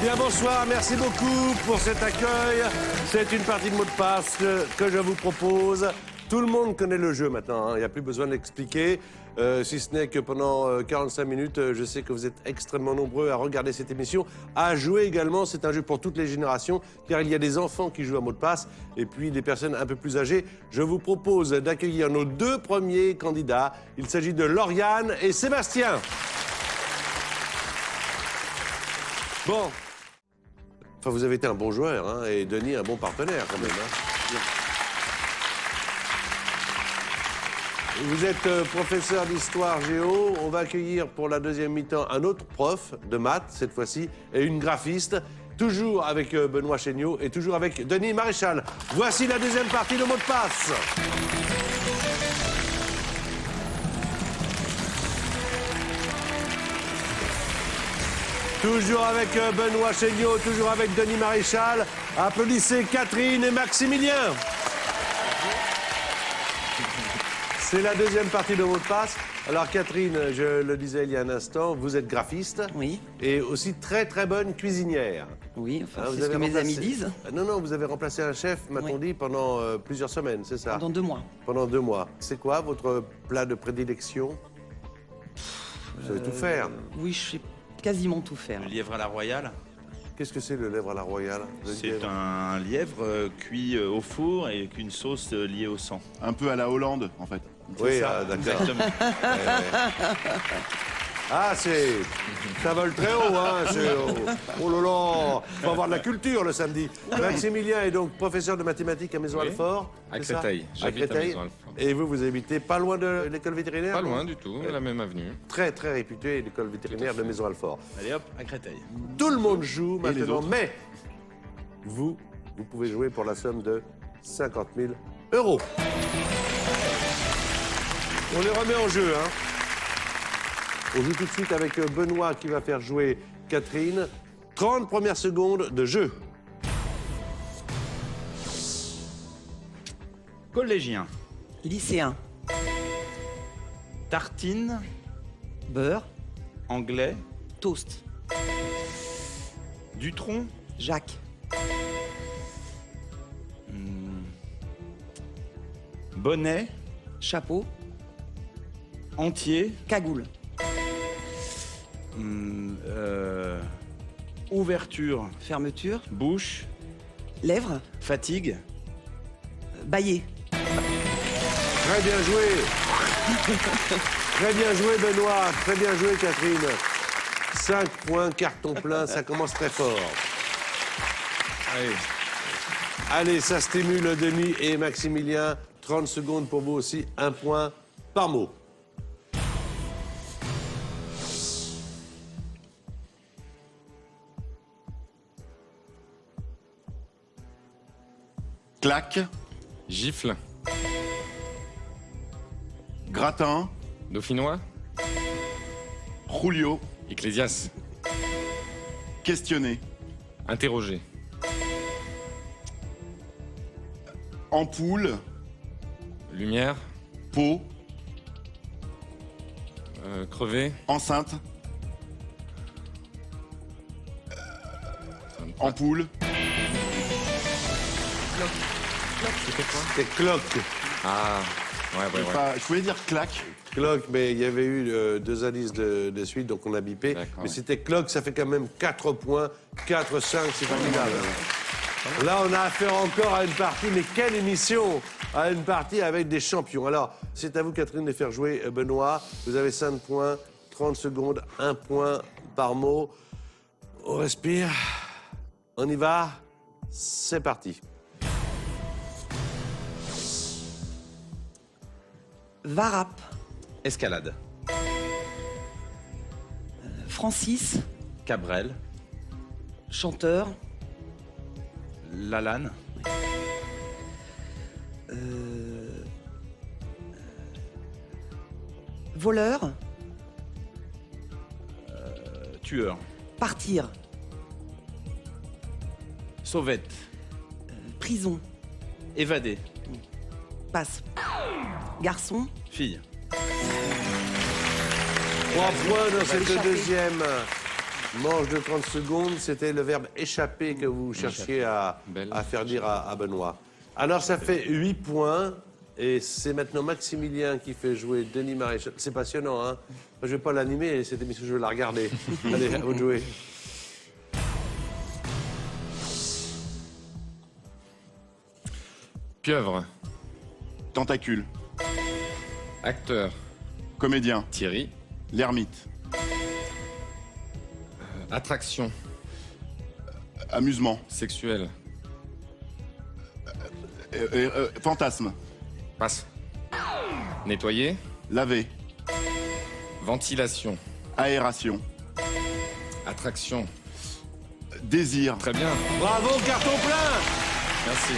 Bien, bonsoir, merci beaucoup pour cet accueil. C'est une partie de mots de passe que je vous propose. Tout le monde connaît le jeu maintenant, il n'y a plus besoin d'expliquer. Si ce n'est que pendant 45 minutes, je sais que vous êtes extrêmement nombreux à regarder cette émission, à jouer également. C'est un jeu pour toutes les générations, car il y a des enfants qui jouent à mots de passe et puis des personnes un peu plus âgées. Je vous propose d'accueillir nos deux premiers candidats. Il s'agit de Lauriane et Sébastien. Bon. Enfin, vous avez été un bon joueur, hein, et Denis un bon partenaire quand même. Hein. Vous êtes professeur d'histoire géo. On va accueillir pour la deuxième mi-temps un autre prof de maths, cette fois-ci, et une graphiste, toujours avec Benoît Chéniaud et toujours avec Denis Maréchal. Voici la deuxième partie de Mots de passe. Toujours avec Benoît Chéniaud, toujours avec Denis Maréchal. Applaudissez Catherine et Maximilien. C'est la deuxième partie de Mots de passe. Alors Catherine, je le disais il y a un instant, vous êtes graphiste. Oui. Et aussi très très bonne cuisinière. Oui, enfin, Hein, c'est ce que mes amis disent. Non, vous avez remplacé un chef, m'a-t-on dit, pendant plusieurs semaines, c'est ça? Pendant 2 mois. Pendant 2 mois. C'est quoi votre plat de prédilection? Vous savez tout faire. Oui, je sais quasiment tout faire. Le lièvre à la royale, Qu'est-ce que c'est le lièvre à la royale? c'est un lièvre cuit au four et avec une sauce liée au sang. Un peu à la Hollande, en fait. Oui, ça, d'accord. exactement. Ah, c'est... Ça vole très haut, hein. Oh là là. Faut avoir de la culture le samedi. Maximilien est donc professeur de mathématiques à Maison-Alfort. À c'est ça? Créteil. J'habite à Créteil. Maison-Alfort. Et vous habitez pas loin de l'école vétérinaire? Pas loin du tout, la même avenue. Très, très réputée, l'école vétérinaire de Maison-Alfort. Allez hop, à Créteil. Tout le monde joue Et les maintenant, autres mais vous pouvez jouer pour la somme de 50 000 €. On les remet en jeu, hein. On joue tout de suite avec Benoît qui va faire jouer Catherine. 30 premières secondes de jeu. Collégien. Lycéen. Tartine. Beurre. Anglais. Toast. Dutronc. Jacques. Bonnet. Chapeau. Entier. Cagoule. Ouverture. Fermeture. Bouche. Lèvres. Fatigue. Bailler. Très bien joué. Très bien joué, Benoît. Très bien joué, Catherine. 5 points, carton plein, ça commence très fort. Allez, ça stimule Denis et Maximilien. 30 secondes pour vous aussi, 1 point par mot. Claque, Gifle, gratin, dauphinois, Julio, ecclésias, questionner, interroger, ampoule, lumière, peau, crever, enceinte, ampoule, C'est cloque. Ah, ouais. je voulais dire claque. Cloque, mais il y avait eu 2 indices de suite, donc on a bipé. D'accord, Mais ouais. c'était cloque, ça fait quand même 4 points. 4, 5, c'est formidable. Là, on a affaire encore à une partie, mais quelle émission! À une partie avec des champions. Alors, c'est à vous, Catherine, de faire jouer Benoît. Vous avez 5 points, 30 secondes, 1 point par mot. On respire. On y va. C'est parti. Varap. Escalade. Francis. Cabrel. Chanteur. Lalanne. Voleur. Tueur. Partir. Sauvette. Prison. Évadé. Passe. Garçon. Fille. 3 points dans cette échapper. deuxième Manche de 30 secondes, c'était le verbe échapper que vous cherchiez à faire dire à Benoît. Alors ça fait 8 points. Et c'est maintenant Maximilien qui fait jouer Denis Maréchal. C'est passionnant, hein? Je ne vais pas l'animer, cette émission, je vais la regarder. Allez, à vous de jouer. Pieuvre. Tentacule. Acteur. Comédien. Thierry. L'ermite. Attraction. Amusement. Sexuelle. Fantasme. Passe. Nettoyer. Laver. Ventilation. Aération. Attraction. Désir. Très bien. Bravo, carton plein! Merci.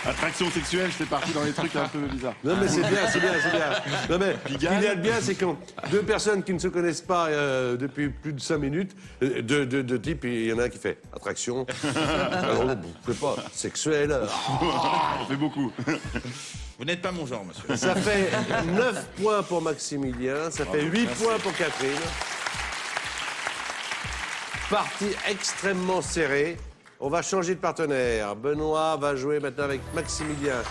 Attraction sexuelle, c'est parti dans les trucs un peu bizarres. Non mais c'est bien, c'est bien, c'est bien. Non mais ce qu'il y a de bien, c'est quand deux personnes qui ne se connaissent pas depuis plus de 5 minutes, deux types, il y en a un qui fait attraction, alors, je sais pas, sexuel. On fait beaucoup. Vous n'êtes pas mon genre, monsieur. Ça fait 9 points pour Maximilien, ça fait 8 points pour Catherine. Partie extrêmement serrée. On va changer de partenaire. Benoît va jouer maintenant avec Maximilien.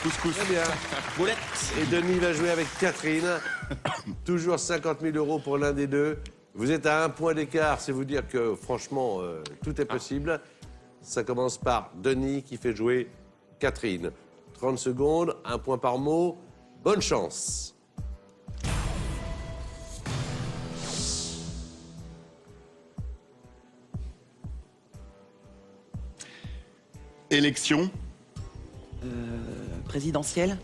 Couscous. Très bien. Boulette. Et Denis va jouer avec Catherine. Toujours 50 000 € pour l'un des deux. Vous êtes à 1 point d'écart, c'est vous dire que franchement, tout est possible. Ça commence par Denis qui fait jouer Catherine. 30 secondes, 1 point par mot. Bonne chance. Élection. Présidentielle.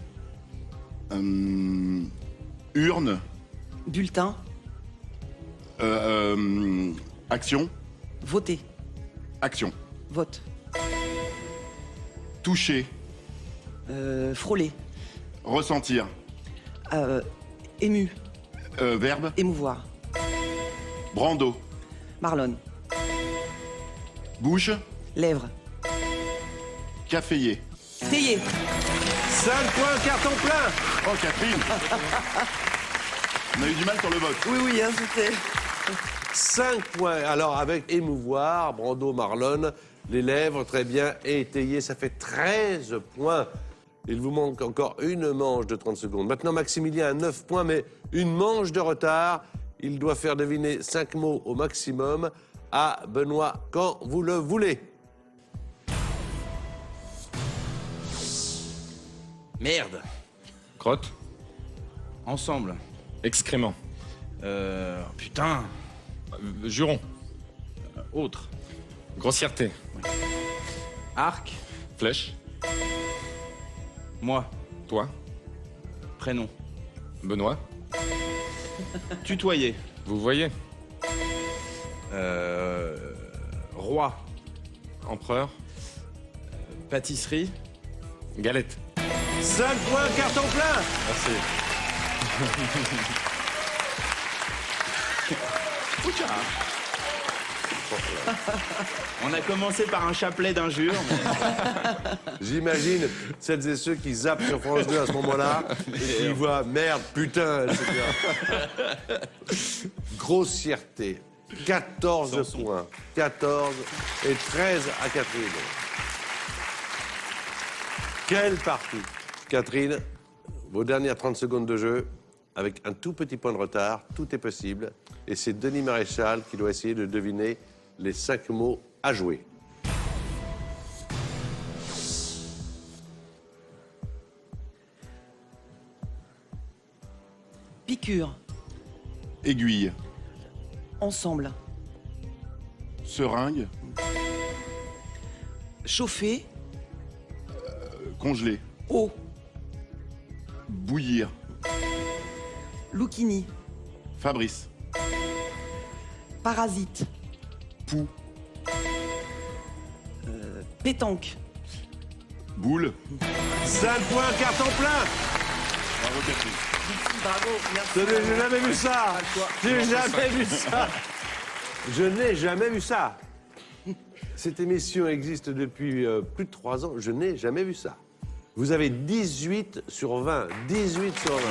Urne. Bulletin. Action. Voter. Action. Vote. Toucher. Frôler. Ressentir. Ému. Verbe. Émouvoir. Brando. Marlonne. Bouche. Lèvres. Caféier. Théier. 5 points, carton plein. Oh, Catherine. On a eu du mal sur le vote. Oui, oui, hein, c'était... 5 points. Alors, avec émouvoir, Brando, Marlonne, les lèvres, très bien, et étayer, ça fait 13 points. Il vous manque encore une manche de 30 secondes. Maintenant, Maximilien a 9 points, mais une manche de retard. Il doit faire deviner 5 mots au maximum à Benoît quand vous le voulez. Merde. Crotte. Ensemble. Excrément. Putain. Juron. Autre. Grossièreté. Arc. Flèche. Moi. Toi. Prénom. Benoît. Tutoyer. Vous voyez. Roi. Empereur. Pâtisserie. Galette. 5 points, carton plein. Merci. On a commencé par un chapelet d'injures. J'imagine celles et ceux qui zappent sur France 2 à ce moment-là et qui voient merde, putain, etc. Grossièreté. 14 points. 14 et 13 à Catherine. Quelle partie. Catherine, vos dernières 30 secondes de jeu, avec un tout petit point de retard, tout est possible. Et c'est Denis Maréchal qui doit essayer de deviner les 5 mots à jouer. Piqûre. Aiguille. Ensemble. Seringue. Chauffer. Congelé. Eau. Bouillir. Loukini. Fabrice. Parasite. Poux. Pétanque. Boule. 5 points, carton plein. Bravo, Catherine. Bravo, merci. J'ai jamais vu ça. J'ai jamais vu ça. Je n'ai jamais vu ça. Cette émission existe depuis plus de 3 ans. Je n'ai jamais vu ça. Vous avez 18 sur 20. 18 sur 20.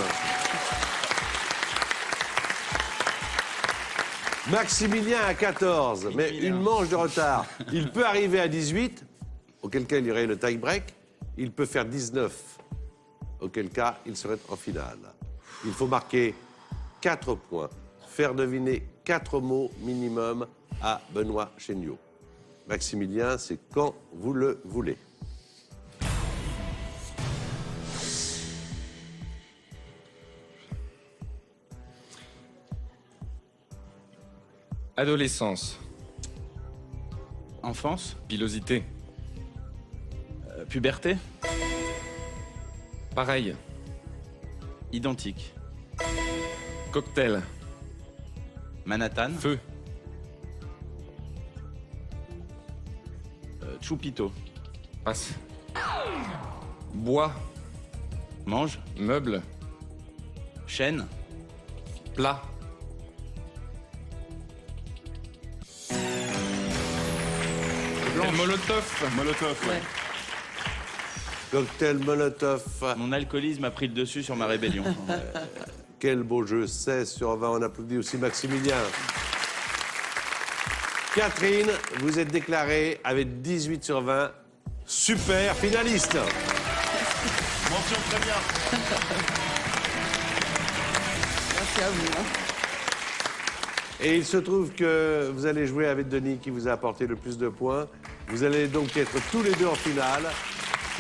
Maximilien à 14, mais une manche de retard. Il peut arriver à 18, auquel cas il y aurait le tie-break. Il peut faire 19, auquel cas il serait en finale. Il faut marquer 4 points, faire deviner 4 mots minimum à Benoît Chéniaud. Maximilien, c'est quand vous le voulez. Adolescence. Enfance, Pilosité. puberté, Pareil. identique. Cocktail. Manhattan, Feu. Chupito. Passe. Bois. Mange, Meuble. chaîne, Plat. Cocktail Molotov. Molotov, ouais. Cocktail Molotov. mon alcoolisme a pris le dessus sur ma rébellion. Quel beau jeu, 16 sur 20. On applaudit aussi Maximilien. Catherine, vous êtes déclarée avec 18 sur 20. Super finaliste. Mention très bien. Merci à vous. Hein. Et il se trouve que vous allez jouer avec Denis qui vous a apporté le plus de points. Vous allez donc être tous les deux en finale.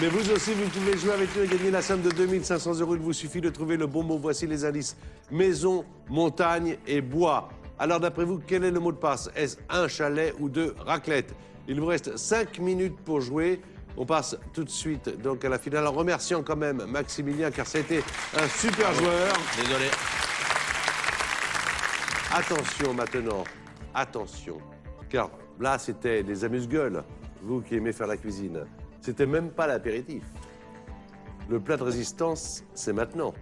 Mais vous aussi, vous pouvez jouer avec nous et gagner la somme de 2 500 €. Il vous suffit de trouver le bon mot. Voici les indices. Maison, montagne et bois. Alors d'après vous, quel est le mot de passe? Est-ce un chalet ou 2 raclettes? Il vous reste 5 minutes pour jouer. On passe tout de suite donc à la finale en remerciant quand même Maximilien car c'était un super joueur. Désolé. Attention maintenant, attention, car là c'était des amuse-gueules, vous qui aimez faire la cuisine. C'était même pas l'apéritif. Le plat de résistance, c'est maintenant.